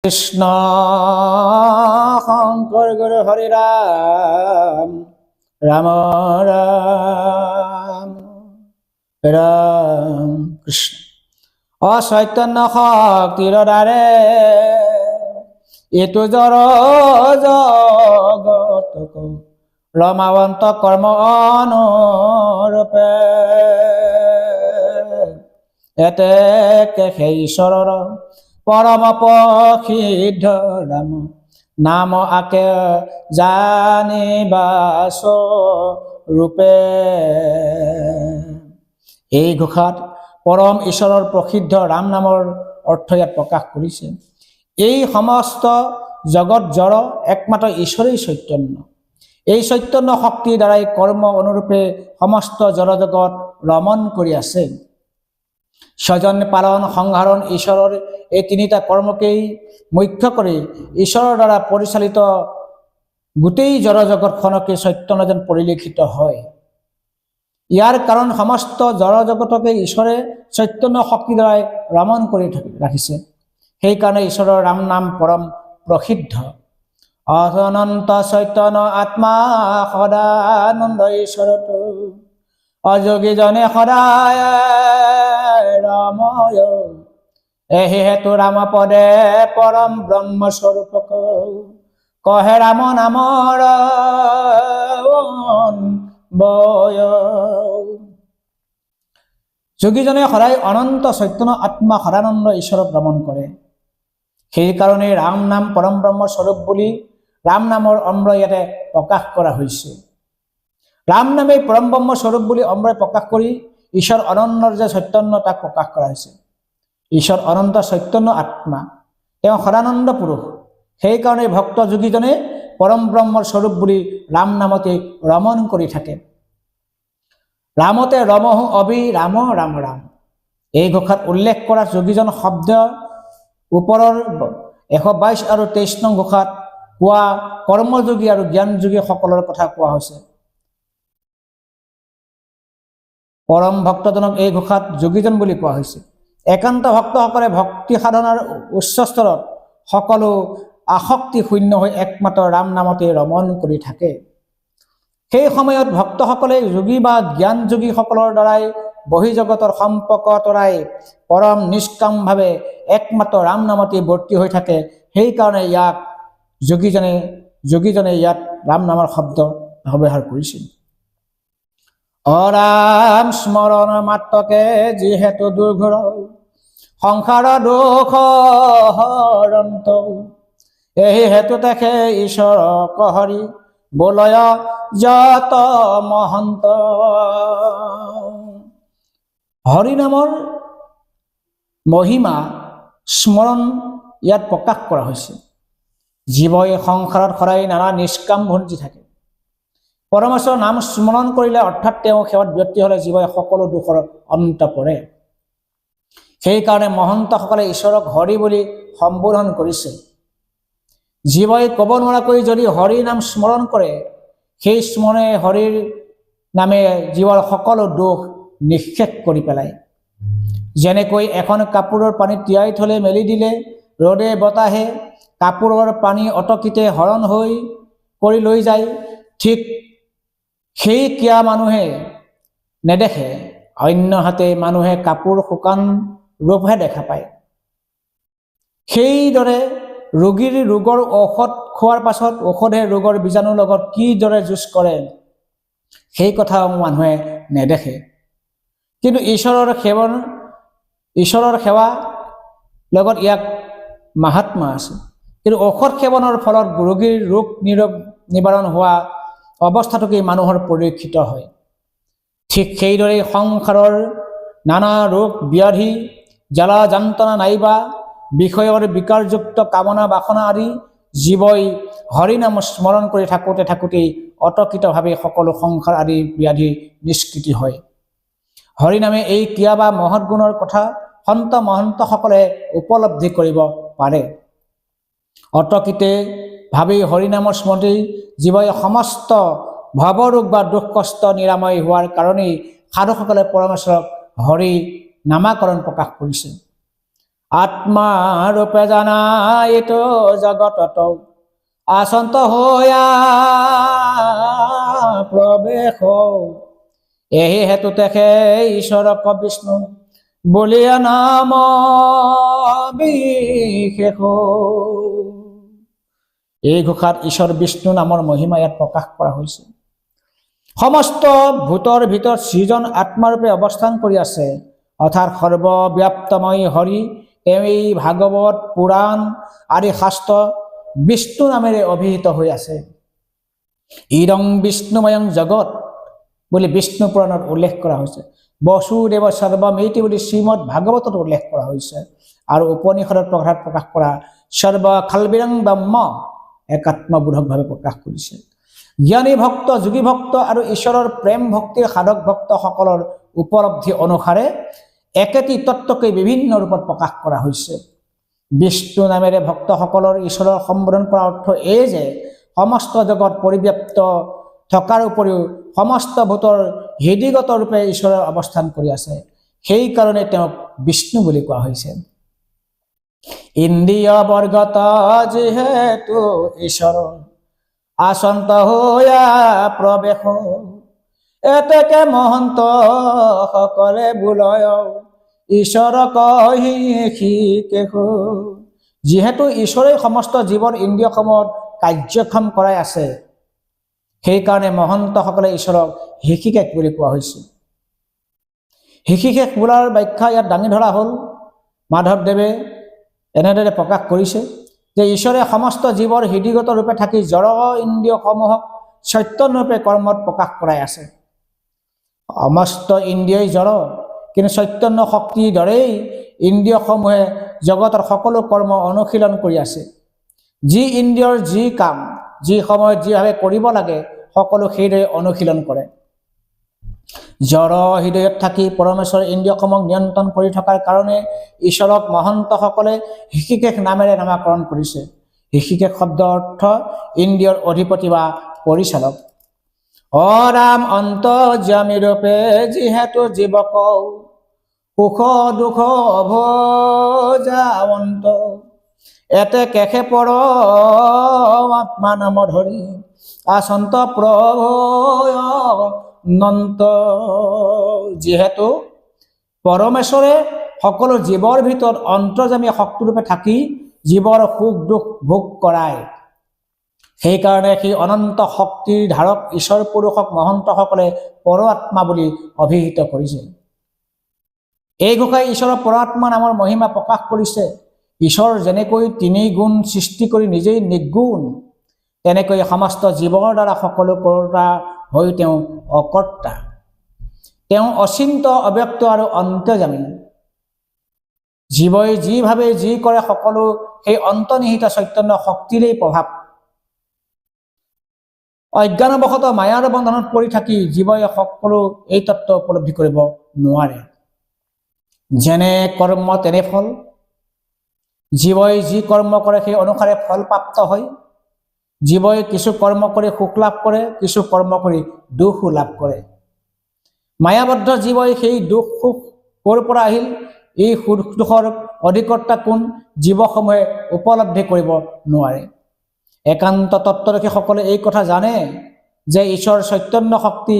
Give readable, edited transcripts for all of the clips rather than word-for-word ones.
কৃষ্ণ শংকৰ গুৰু হৰি ৰাম ৰাম ৰাম ৰাম কৃষ্ণ। অচৈতন্য শক্তিৰ দ্বাৰে এইটো জড় জগতক ৰমাৱন্ত কৰ্ম অনুৰূপে এতেকে সেই ঈশ্বৰৰ পৰম প্ৰসিদ্ধ ৰাম নাম আকে জানিবা স্বৰূপে। এই ঘোষাত পৰম ঈশ্বৰৰ প্ৰসিদ্ধ ৰাম নামৰ অৰ্থ ইয়াত প্ৰকাশ কৰিছে। এই সমস্ত জগত জড়, একমাত্ৰ ঈশ্বৰেই চৈতন্য। এই চৈতন্য শক্তিৰ দ্বাৰাই কৰ্ম অনুৰূপে সমস্ত জড় জগত ৰমণ কৰি আছে। স্বজন পালন সংহাৰণ ঈশ্বৰৰ এই তিনিটা কৰ্মকেই মুখ্য কৰি ঈশ্বৰৰ দ্বাৰা পৰিচালিত গোটেই জড় জগতখনকে চৈতন্য যেন পৰিলক্ষিত হয়। ইয়াৰ কাৰণ সমস্ত জড় জগতকে ঈশ্বৰে চৈতন্য শক্তিৰ দ্বাৰাই ৰমণ কৰি ৰাখিছে। সেইকাৰণে ঈশ্বৰৰ ৰাম নাম পৰম প্ৰসিদ্ধ। অনন্ত চৈতন্য আত্মা সদানন্দ ঈশ্বৰত অযোগীজনে সদায় ৰাময়। এহি হেতু ৰাম পদে পৰম ব্ৰহ্মস্বৰূপক কহে ৰাম নামৰ বয়। যোগীজনে সদায় অনন্ত চৈতন্য আত্মা সদানন্দ ঈশ্বৰক ভ্ৰমণ কৰে। সেইকাৰণে ৰাম নাম পৰম ব্ৰহ্মস্বৰূপ বুলি ৰাম নামৰ অম্ৰ ইয়াতে প্ৰকাশ কৰা হৈছে। ৰাম নামেই পৰম ব্ৰহ্মস্বৰূপ বুলি অম্ৰই প্ৰকাশ কৰি ঈশ্বৰ অনন্তৰ যে চৈতন্য তাক প্ৰকাশ কৰা হৈছে। ঈশ্বৰ অনন্ত চৈতন্য আত্মা, তেওঁ সদানন্দ পুৰুষ। সেইকাৰণে ভক্ত যোগীজনে পৰম ব্ৰহ্মৰ স্বৰূপ বুলি ৰাম নামতে ৰমণ কৰি থাকে। ৰামতে ৰমহু অবিৰাম ৰাম ৰাম। এই ঘোষাত উল্লেখ কৰা যোগীজন শব্দ ওপৰৰ 122 আৰু 23 নং ঘোষাত কোৱা কৰ্মযোগী আৰু জ্ঞানযোগী সকলৰ কথা কোৱা হৈছে। পৰম ভক্তজনক এই ঘোষাত যোগীজন বুলি কোৱা হৈছে। একান্ত ভক্তসকলে ভক্তি সাধনাৰ উচ্চ স্তৰত সকলো আসক্তি শূন্য হৈ একমাত্ৰ ৰাম নামতে ৰমণ কৰি থাকে। সেই সময়ত ভক্তসকলে যোগী বা জ্ঞানযোগীসকলৰ দ্বাৰাই বহিৰ্জগতৰ সম্পৰ্ক তৰাই পৰম নিষ্কামভাৱে একমাত্ৰ ৰাম নামতে বৰ্তি হৈ থাকে। সেইকাৰণে ইয়াক যোগীজনে ইয়াত ৰাম নামৰ শব্দ ব্যৱহাৰ কৰিছিল। অৰাম স্মৰণ মাত্ৰকে যিহেতু দুৰ্ঘৰ সংসাৰ দুখ হৰন্ত এই হেতু তেখে ঈশ্বৰ হৰি বোলয় যত মহন্ত। হৰি নামৰ মহিমা স্মৰণ ইয়াত প্ৰকাশ কৰা হৈছে। জীৱই সংসাৰত সদায় নানা নিষ্কাম ভঞ্জি থাকে। পৰমেশ্বৰৰ নাম স্মৰণ কৰিলে অৰ্থাৎ তেওঁ সেৱাত ব্যক্তি হ'লে জীৱই সকলো দুখৰ অন্ত পৰে। সেইকাৰণে মহন্তসকলে ঈশ্বৰক হৰি বুলি সম্বোধন কৰিছে। জীৱই ক'ব নোৱাৰাকৈ যদি হৰি নাম স্মৰণ কৰে, সেই স্মৰণে হৰিৰ নামে জীৱৰ সকলো দুখ নিঃশেষ কৰি পেলায়। যেনেকৈ এখন কাপোৰৰ পানী তিয়াই থলে মেলি দিলে ৰ'দে বতাহে কাপোৰৰ পানী অটকিতে হৰণ হৈ কৰি লৈ যায়, ঠিক সেই কিয়া মানুহে নেদেখে, অন্য হাতে মানুহে কাপোৰ শুকান ৰূপহে দেখা পায়। সেইদৰে ৰোগৰ ঔষধ খোৱাৰ পাছত ঔষধে ৰোগৰ বীজাণুৰ লগত কিদৰে যুঁজ কৰে সেই কথা মানুহে নেদেখে। কিন্তু ঈশ্বৰৰ সেৱা লগত ইয়াক মাহাত্মা আছে। কিন্তু ঔষধ সেৱনৰ ফলত ৰোগীৰ ৰোগ নিবাৰণ হোৱা অৱস্থাটোকেই মানুহৰ পৰিলক্ষিত হয়। ঠিক সেইদৰে সংসাৰৰ নানা ৰোগ ব্যাধি জ্বালা যন্ত্ৰণা নাইবা বিষয়ৰ বিকাৰযুক্ত কামনা বাসনা আদি জীৱই হৰিনাম স্মৰণ কৰি থাকোঁতেই অতকিতভাৱে সকলো সংসাৰ আদি ব্যাধি নিষ্কৃতি হয়। হৰিনামে এই ক্ৰিয়া বা মহৎ গুণৰ কথা সন্ত মহন্তসকলে উপলব্ধি কৰিব পাৰে। অতকিতে ভাবি হৰিনামৰ স্মৃতি জীৱই সমস্ত ভৱৰোগ বা দুখ কষ্ট নিৰাময় হোৱাৰ কাৰণেই সাধুসকলে পৰমেশ্বৰক হৰি নামাকৰণ প্ৰকাশ কৰিছে। আত্মাৰূপে জানাইত জগতত আচন্ত হৈয়া প্ৰৱেশ। এই হেতু তেখে ঈশ্বৰক বিষ্ণু বলিয়া নাম বিশেষ। এই ঘোষাত ঈশ্বৰ বিষ্ণু নামৰ মহিমা ইয়াত প্ৰকাশ কৰা হৈছে। সমস্ত ভূতৰ ভিতৰত সৃজন আত্মাৰূপে অৱস্থান কৰি আছে, অৰ্থাৎ সৰ্বব্যাপ্তময় হৰি। এই ভাগৱত পুৰাণ আদি শাস্ত্ৰ বিষ্ণু নামেৰে অভিহিত হৈ আছে। ইদং বিষ্ণুময়ং জগত বুলি বিষ্ণু পুৰাণত উল্লেখ কৰা হৈছে। বসুদেৱ সৰ্বমিতি বুলি শ্ৰীমদ ভাগৱতত উল্লেখ কৰা হৈছে। আৰু উপনিষদত প্ৰকাশ কৰা সৰ্ব খালবিৰং ব্ৰহ্ম একাত্মবোধকভাৱে প্ৰকাশ কৰিছে। জ্ঞানী ভক্ত, যোগী ভক্ত আৰু ঈশ্বৰৰ প্ৰেম ভক্তিৰ সাধক ভক্তসকলৰ উপলব্ধি অনুসাৰে একেটি তত্ত্বকে বিভিন্ন ৰূপত প্ৰকাশ কৰা হৈছে। বিষ্ণু নামেৰে ভক্তসকলৰ ঈশ্বৰৰ সম্বোধন কৰাৰ অৰ্থ এই যে সমস্ত জগত পৰিব্যাপ্ত থকাৰ উপৰিও সমস্ত ভূতৰ হৃদিগত ৰূপে ঈশ্বৰৰ অৱস্থান কৰি আছে, সেইকাৰণে তেওঁক বিষ্ণু বুলি কোৱা হৈছে। ইন্দ্ৰিয় বৰ্গত যিহেতু ঈশ্বৰ আচন্ত হৈয়া প্ৰৱেশ। এতেকে মহন্ত সকলে বোলয় ঈশ্বৰ কহি শিকেশ। যিহেতু ঈশ্বৰে সমস্ত জীৱৰ ইন্দ্ৰিয়সমূহত কাৰ্যক্ষম কৰাই আছে, সেইকাৰণে মহন্তসকলে ঈশ্বৰক শিক্ষিকেশ বুলি কোৱা হৈছে। শিক্ষিকেশ বোলাৰ ব্যাখ্যা ইয়াত দাঙি ধৰা হ'ল। মাধৱদেৱে এনেদৰে প্ৰকাশ কৰিছে যে ঈশ্বৰে সমস্ত জীৱৰ হৃদিগত ৰূপে থাকি জড় ইন্দ্ৰিয়সমূহক চৈতন্যৰূপে কৰ্মত প্ৰকাশ কৰাই আছে। সমস্ত ইন্দ্ৰিয়ই জড়, কিন্তু চৈতন্য শক্তিৰ দৰেই ইন্দ্ৰিয়সমূহে জগতৰ সকলো কৰ্ম অনুশীলন কৰি আছে। যি ইন্দ্ৰিয়ৰ যি কাম যি সময়ত যিভাৱে কৰিব লাগে সকলো সেইদৰে অনুশীলন কৰে। জড় হৃদয়ত থাকি পৰমেশ্বৰ ইন্দ্ৰিয়সমূহক নিয়ন্ত্ৰণ কৰি থকাৰ কাৰণে ঈশ্বৰক মহন্তসকলে শিক্ষিকেশ নামেৰে নামাকৰণ কৰিছে। শিক্ষিকেশ শব্দৰ অৰ্থ ইন্দ্ৰিয়ৰ অধিপতি বা পৰিচালক। অৰাম অন্তৰ্যামী ৰূপে যিহেতু জীৱক সুখ দুখ ভোজাৱন্ত। এতে কেশে পৰমাত্মা নাম ধৰি আচন্ত প্ৰভু অনন্ত। যিহেতু পৰমেশ্বৰে সকলো জীৱৰ ভিতৰত অন্তৰ্যামী শক্তিৰূপে থাকি জীৱৰ সুখ দুখ ভোগ কৰায়, সেইকাৰণে সেই অনন্ত শক্তিৰ ধাৰক ঈশ্বৰ পুৰুষক মহন্তসকলে পৰমাত্মা বুলি অভিহিত কৰিছে। এই ঘোষাই ঈশ্বৰৰ পৰমাত্মা নামৰ মহিমা প্ৰকাশ কৰিছে। ঈশ্বৰ যেনেকৈ তিনি গুণ সৃষ্টি কৰি নিজেই নিৰ্গুণ, তেনেকৈ সমস্ত জীৱৰ দ্বাৰা সকলো কৰ্তা হৈ তেওঁ অকৰ্তা। তেওঁ অচিন্ত, অব্যক্ত আৰু অন্তৰ্যামী। জীৱই যিভাৱে যি কৰে সকলো সেই অন্তৰ্নিহিত চৈতন্য শক্তিৰেই প্ৰভাৱ। অজ্ঞানবশতঃ মায়াৰ বন্ধনত পৰি থাকি জীৱই সকলো এই তত্ত্ব উপলব্ধি কৰিব নোৱাৰে। যেনে কৰ্ম তেনে ফল। জীৱই যি কৰ্ম কৰে সেই অনুসাৰে ফল প্ৰাপ্ত হয়। জীৱই কিছু কৰ্ম কৰি সুখ লাভ কৰে, কিছু কৰ্ম কৰি দুখো লাভ কৰে। মায়াবদ্ধ জীৱই সেই দুখ সুখ ক'ৰ পৰা আহিল, এই সুখ দুখৰ অধিকৰ্তা কোন, জীৱসমূহে উপলব্ধি কৰিব নোৱাৰে। একান্ত তত্ত্বদৰ্শীসকলে এই কথা জানে যে ঈশ্বৰ চৈতন্য শক্তি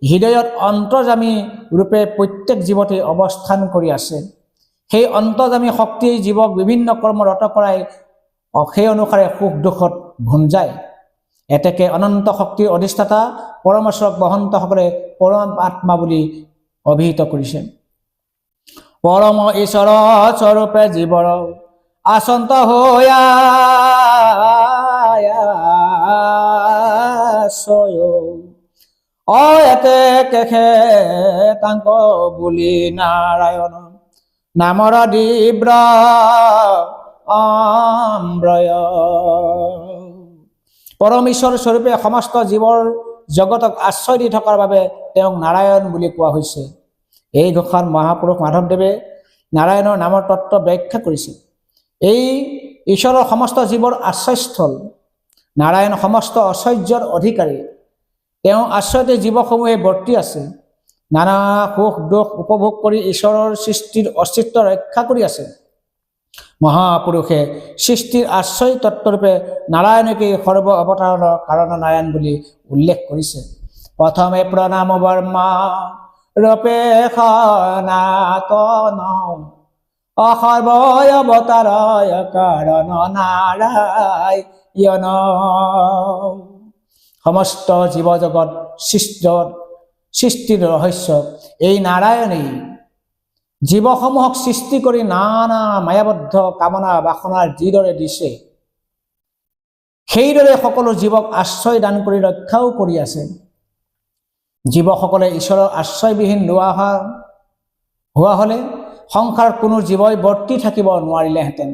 হৃদয়ত অন্তৰ্যামী ৰূপে প্ৰত্যেক জীৱতে অৱস্থান কৰি আছে। সেই অন্তৰ্যামী শক্তিয়ে জীৱক বিভিন্ন কৰ্ম ৰত কৰাই সেই অনুসাৰে সুখ দুখত ভুঞ্জায়। এতেকে অনন্ত শক্তিৰ অধিষ্ঠাতা পৰমেশ্বৰক মহন্তসকলে পৰম আত্মা বুলি অভিহিত কৰিছে। পৰম ঈশ্বৰ স্বৰূপে জীৱৰ আচন্ত হৈয়া এতে কেশে তাংক বুলি নাৰায়ণ নামৰ দিব্ৰ অম্ৰয়। পৰম ঈশ্বৰ স্বৰূপে সমস্ত জীৱৰ জগতক আশ্ৰয় দি থকাৰ বাবে তেওঁক নাৰায়ণ বুলি কোৱা হৈছে। এই ঘোষাত মহাপুৰুষ মাধৱদেৱে নাৰায়ণৰ নামৰ তত্ত্ব ব্যাখ্যা কৰিছে। এই ঈশ্বৰৰ সমস্ত জীৱৰ আশ্ৰয়স্থল। নাৰায়ণ সমস্ত ঐশ্বৰ্যৰ অধিকাৰী। তেওঁ আশ্ৰয়তে জীৱসমূহে বৰ্তি আছে। নানা সুখ দুখ উপভোগ কৰি ঈশ্বৰৰ সৃষ্টিৰ অস্তিত্ব ৰক্ষা কৰি আছে। মহাপুৰুষে সৃষ্টিৰ আশ্ৰয় তত্ত্বৰূপে নাৰায়ণকে সৰ্ব অৱতাৰৰ কাৰণ নাৰায়ণ বুলি উল্লেখ কৰিছে। প্ৰথমে প্ৰণাম বৰ্মা ৰূপে সনাতন অসৰ্বয় অৱতাৰয় কাৰণ নাৰায়ণ। সমস্ত জীৱ জগত সৃষ্টিৰ ৰহস্য এই নাৰায়ণেই জীৱসমূহক সৃষ্টি কৰি নানা মায়াবদ্ধ কামনা বাসনাৰ যিদৰে দিছে, সেইদৰে সকলো জীৱক আশ্ৰয় দান কৰি ৰক্ষাও কৰি আছে। জীৱসকলে ঈশ্বৰৰ আশ্ৰয়বিহীন হোৱা হলে সংসাৰত কোনো জীৱই বৰ্তি থাকিব নোৱাৰিলেহেঁতেন।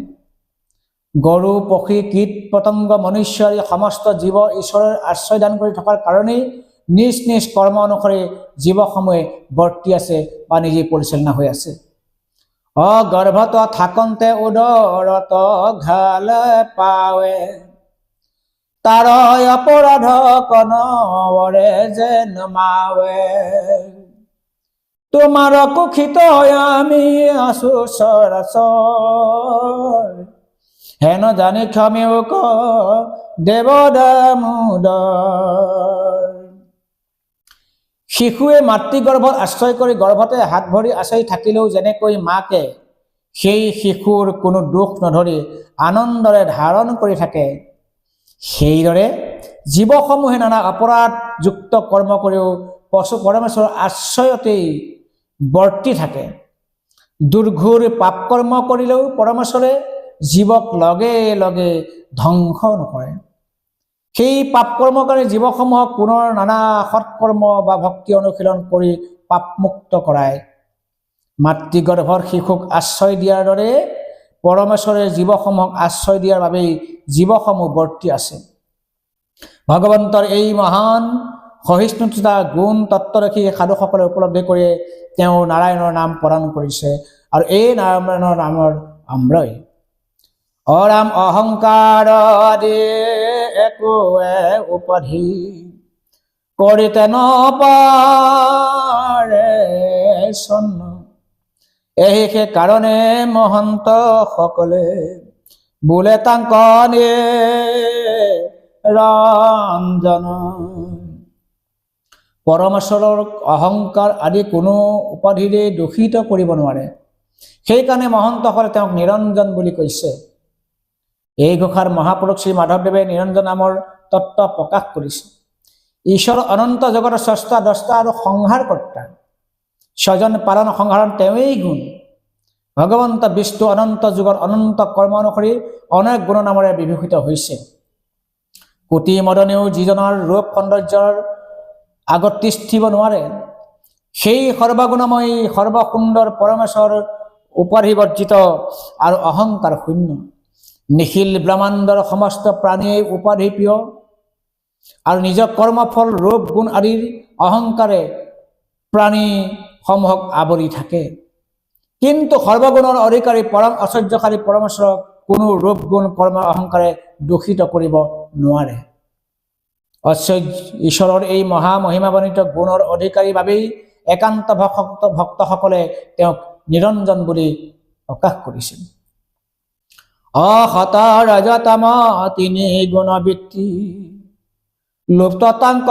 গৰু পক্ষী কীট পতংগ মনুষ্য আদি সমস্ত জীৱ ঈশ্বৰৰ আশ্ৰয় দান কৰি থকাৰ কাৰণেই নিজ নিজ কৰ্ম অনুসৰি জীৱসমূহে বৰ্তি আছে বা নিজে পৰিচালনা হৈ আছে। গৰ্ভত থাকন্তে উদৰত ঘালে পাৱে তাৰ অপৰাধ কনবৰে যে নমাৱে। তোমাৰ কুক্ষিত আমি আছো চৰাচৰ হেন জানি ক্ষমেও ক দেৱ দামোদৰ। শিশুৱে মাতৃগৰ্ভত আশ্ৰয় কৰি গৰ্ভতে হাত ভৰি আঁচৰি থাকিলেও যেনেকৈ মাকে সেই শিশুৰ কোনো দুখ নধৰি আনন্দৰে ধাৰণ কৰি থাকে, সেইদৰে জীৱসমূহে নানা অপৰাধযুক্ত কৰ্ম কৰিও পৰমেশ্বৰৰ আশ্ৰয়তেই বৰ্তি থাকে। দুৰ্ঘোৰ পাপ কৰ্ম কৰিলেও পৰমেশ্বৰে জীৱক লগে লগে ধ্বংস নকৰে। সেই পাপ কৰ্মৰ কাৰণে জীৱসমূহক পুনৰ নানা সৎকৰ্ম বা ভক্তি অনুশীলন কৰি পাপমুক্ত কৰায়। মাতৃগৰ্ভৰ শিশুক আশ্ৰয় দিয়াৰ দৰে পৰমেশ্বৰে জীৱসমূহক আশ্ৰয় দিয়াৰ বাবেই জীৱসমূহ বৰ্তি আছে। ভগৱন্তৰ এই মহান সহিষ্ণুতা গুণ তত্ত্বৰখি সাধুসকলে উপলব্ধি কৰি তেওঁ নাৰায়ণৰ নাম প্ৰদান কৰিছে। আৰু এই নাৰায়ণৰ নামৰ অমৃত। অৰাম অহংকাৰ আদি একোৱে উপাধি কৰিতে নপাৰে চন্ন। এই কাৰণে মহন্ত সকলে বোলে তাংক ৰঞ্জন। পৰমেশ্বৰৰ অহংকাৰ আদি কোনো উপাধিৰে দূষিত কৰিব নোৱাৰে। সেইকাৰণে মহন্তসকলে তেওঁক নিৰঞ্জন বুলি কৈছে। এই ঘোষাৰ মহাপুৰুষ শ্ৰী মাধৱদেৱে নিৰঞ্জন নামৰ তত্ত্ব প্ৰকাশ কৰিছে। ঈশ্বৰ অনন্ত জগতৰ স্ৰষ্টা দ্ৰষ্টা আৰু সংহাৰকৰ্তা। স্বজন পালন সংহাৰণ তেওঁৱেই গুণ। ভগৱন্ত বিষ্ণু অনন্ত যুগৰ অনন্ত কৰ্ম অনুসৰি অনেক গুণ নামেৰে বিভূষিত হৈছে। কোটি মদনেও যিজনৰ ৰূপ সৌন্দৰ্যৰ আগত তিষ্ঠিব নোৱাৰে, সেই সৰ্বগুণময়ী সৰ্বসুন্দৰ পৰমেশ্বৰ উপাধিবৰ্জিত আৰু অহংকাৰ শূন্য। নিখিল ব্ৰহ্মাণ্ডৰ সমস্ত প্ৰাণীয়ে উপাধি প্ৰিয় আৰু নিজৰ কৰ্মফল ৰূপ গুণ আদিৰ অহংকাৰে প্ৰাণীসমূহক আৱৰি থাকে। কিন্তু সৰ্বগুণৰ অধিকাৰী পৰম ঐশ্বৰ্যশালী পৰমেশ্বৰক কোনো ৰূপ গুণ কৰ্ম অহংকাৰে দূষিত কৰিব নোৱাৰে। ঈশ্বৰৰ এই মহামহিমাবৰ্ণিত গুণৰ অধিকাৰীৰ বাবেই একান্ত ভক্তসকলে তেওঁক নিৰঞ্জন বুলি প্ৰকাশ কৰিছিল। অসত ৰজতম তিনি গুণ বৃত্তি লুপ্ত তাংক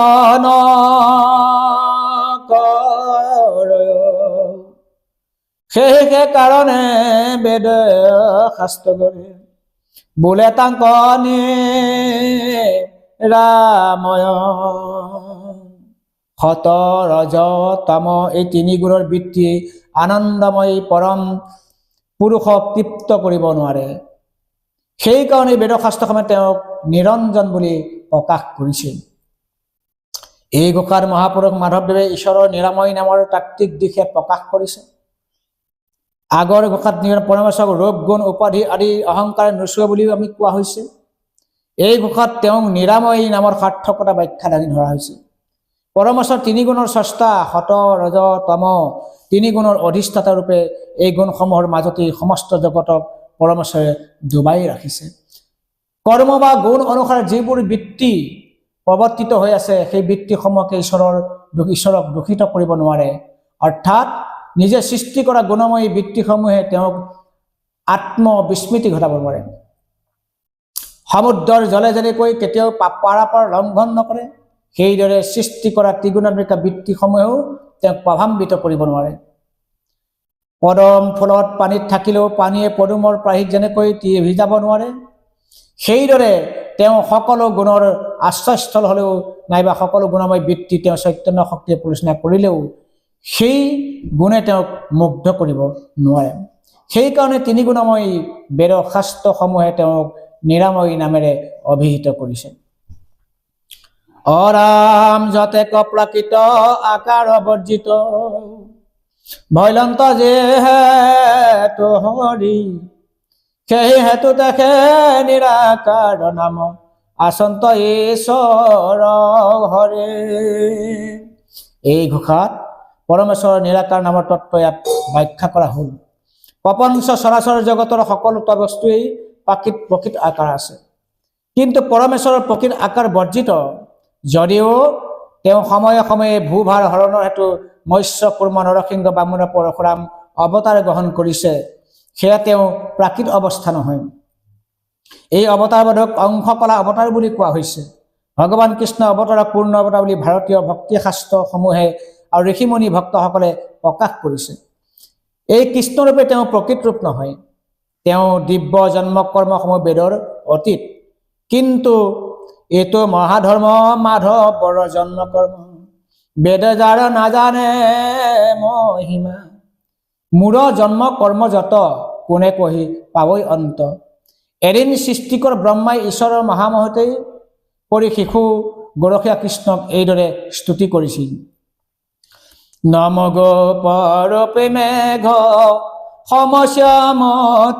সেই কাৰণে বেদ শাস্ত্ৰ কৰে বোলে তাংক ৰাময়। সত ৰজ তম এই তিনি গুণৰ বৃত্তি আনন্দময়ী পৰম পুৰুষক তৃপ্ত কৰিব নোৱাৰে। সেইকাৰণে বেদশাস্ত্ৰসমূহে তেওঁক নিৰঞ্জন বুলি প্ৰকাশ কৰিছিল। এই ঘোষাৰ মহাপুৰুষ মাধৱদেৱে ঈশ্বৰৰ নিৰাময় নামৰ তাত্ত্বিক দিশে প্ৰকাশ কৰিছে। আগৰ ঘোষাত পৰমেশ্বৰক ৰূপ গুণ উপাধি আদি অহংকাৰ নোচোৱা বুলিও আমি কোৱা হৈছে। এই ঘোষাত তেওঁক নিৰাময়ী নামৰ সাৰ্থকতা ব্যাখ্যা দাঙি ধৰা হৈছে। পৰমেশ্বৰ তিনি গুণৰ স্ৰষ্টা, সত ৰজ তম তিনি গুণৰ অধিষ্ঠাতা ৰূপে এই গুণসমূহৰ মাজতেই সমস্ত জগতক পৰমেশ্বৰে ডুবাই ৰাখিছে। কৰ্ম বা গুণ অনুসাৰে যিবোৰ বৃত্তি প্ৰৱৰ্তিত হৈ আছে, সেই বৃত্তিসমূহকে ঈশ্বৰক দূষিত কৰিব নোৱাৰে। অৰ্থাৎ নিজে সৃষ্টি কৰা গুণময়ী বৃত্তিসমূহে তেওঁক আত্মবিস্মৃতি ঘটাব নোৱাৰে। সমুদ্ৰৰ জলে যেনেকৈ কেতিয়াও পাৰাপাৰ লংঘন নকৰে, সেইদৰে সৃষ্টি কৰা ত্ৰিগুণাত্মিক বৃত্তিসমূহেও তেওঁক প্ৰভাৱান্বিত কৰিব নোৱাৰে। পদম ফুলত পানীত থাকিলেও পানীয়ে পদুমৰ প্ৰাহিক যেনেকৈ ভিজাব নোৱাৰে, সেইদৰে তেওঁ সকলো গুণৰ আশ্ৰয়স্থল হ'লেও নাইবা সকলো গুণময় বৃত্তি তেওঁ চৈতন্য শক্তিয়ে পৰিচালনা কৰিলেও সেই গুণে তেওঁক মুগ্ধ কৰিব নোৱাৰে। সেইকাৰণে তিনি গুণময়ী বেদ শাস্ত্ৰসমূহে তেওঁক নিৰাময়ী নামেৰে অভিহিত কৰিছে। অৰাম যতে কপ্লাকৃত আকাৰ বৰ্জিত, ভৈলন্ত যিহেতু হৰি, সেই হেতু দেখে নিৰাকাৰ নাম আচন্ত ঈশ্বৰ হৰে। এই ঘোষাত পৰমেশ্বৰৰ নিৰাকাৰ নামৰ তত্ত্ব ইয়াত ব্যাখ্যা কৰা হ'ল। প্ৰপঞ্চ চৰাচৰ জগতৰ সকলোটা বস্তুৱেই প্ৰকৃত আকাৰ আছে, কিন্তু পৰমেশ্বৰৰ প্ৰকৃত আকাৰ বৰ্জিত। যদিও তেওঁ সময়ে সময়ে ভূভাৰ হৰণৰ হেতু মৎস্য কুৰ্ম নৰসিংহ বামুণ পৰশুৰাম অৱতাৰ গ্ৰহণ কৰিছে, সেয়া তেওঁ প্ৰাকৃত অৱস্থা নহয়। এই অৱতাৰবোধক অংশকলা অৱতাৰ বুলি কোৱা হৈছে। ভগৱান কৃষ্ণ অৱতাৰক পূৰ্ণ অৱতাৰ বুলি ভাৰতীয় ভক্তি শাস্ত্ৰসমূহে আৰু ঋষিমুনি ভক্তসকলে প্ৰকাশ কৰিছে। এই কৃষ্ণৰূপে তেওঁ প্ৰকৃত ৰূপ নহয়, তেওঁ দিব্য জন্ম কৰ্মসমূহ বেদৰ অতীত। কিন্তু এইটো মহাধৰ্ম মাধৱৰ জন্ম কৰ্ম, বেদ যাৰ নাজানে মহিমা, মূৰ জন্ম কৰ্ম যত কোনে কহি পাবই অন্ত। এদিন সৃষ্টিকৰ ব্ৰহ্মাই ঈশ্বৰৰ মহামহতেই কৰি শিশু গৰখীয়া কৃষ্ণক এইদৰে স্তুতি কৰিছিল। নম গোপৰূপে মেঘ সমশ্যামতনু,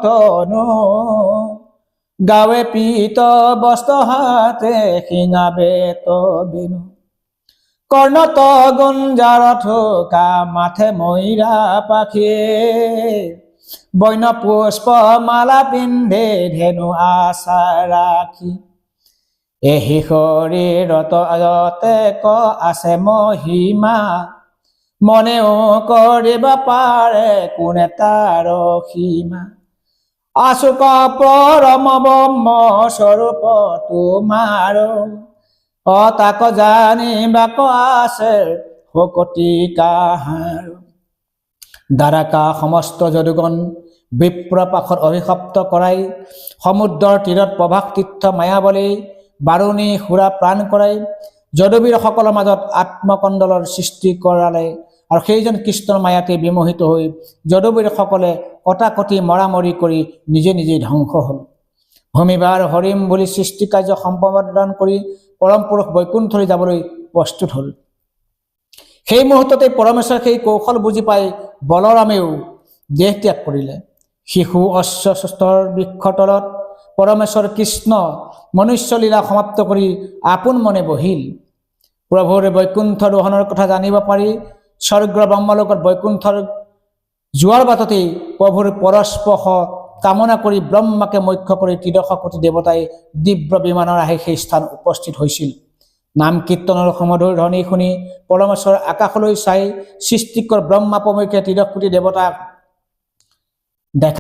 গাৱে পীত বস্ত্ৰ হাতে শিঙাবে বিনু, কৰ্ণত গুঞ্জাৰ থকা মাথে ময়ূৰা পাখিয়ে, বন্য পুষ্প মালা পিন্ধে ধেনু আশা ৰাখি, এহি শৰীৰত যতে ক আছে মহিমা, মনেও কৰিব পাৰে কোনে তাৰ সীমা। আচুক পৰম ব্ৰহ্ম স্বৰূপ তোমাৰ, তাক জানিবাক আছে শকতি কাহাৰ। দ্বাৰকা সমস্ত যদুগণ বিপ্ৰপাশত অভিশপ্ত কৰাই, সমুদ্ৰৰ তীৰত প্ৰভাস তীৰ্থ মায়াবলী বাৰুণী সুৰা প্ৰাণ কৰাই, যদুবীৰসকলৰ মাজত আত্মকণ্ডলৰ সৃষ্টি কৰালে। আৰু সেইজন কৃষ্ণৰ মায়াতে বিমোহিত হৈ যদুবীৰসকলে কটাকটি মৰামৰি কৰি নিজে নিজে ধ্বংস হ'ল। ভূমিবাৰ হৰিম বুলি সৃষ্টি কাৰ্য সম্পাদন কৰি পৰম পুৰুষ বৈকুণ্ঠলৈ যাবলৈ প্ৰস্তুত হ'ল। সেই মুহূৰ্ততে পৰমেশ্বৰ সেই কৌশল বুজি পাই বলৰামেও দেহ ত্যাগ কৰিলে। শিশু অশ্বস্তৰ বৃক্ষৰ তলত পৰমেশ্বৰ কৃষ্ণ মনুষ্য লীলা সমাপ্ত কৰি আপোন মনে বহিল। প্ৰভুৰ বৈকুণ্ঠ ৰোহণৰ কথা জানিব পাৰি স্বৰ্গ ব্ৰহ্মলোকত বৈকুণ্ঠৰ যোৱাৰ বাটতেই প্ৰভুৰ পৰস্পৰ্শ কামনা কৰি ব্ৰহ্মাকে মুখ্য কৰি ৩০০ কোটি দেৱতাই দিব্য বিমানৰ আহি সেই স্থান উপস্থিত হৈছিল। নাম কীৰ্তনৰ সমধুৰ ধ্বনি শুনি পৰমেশ্বৰ আকাশলৈ চাই সৃষ্টিকৰ ব্ৰহ্মা প্ৰমুখ্যে ৩০০ কোটি দেৱতাক দেখা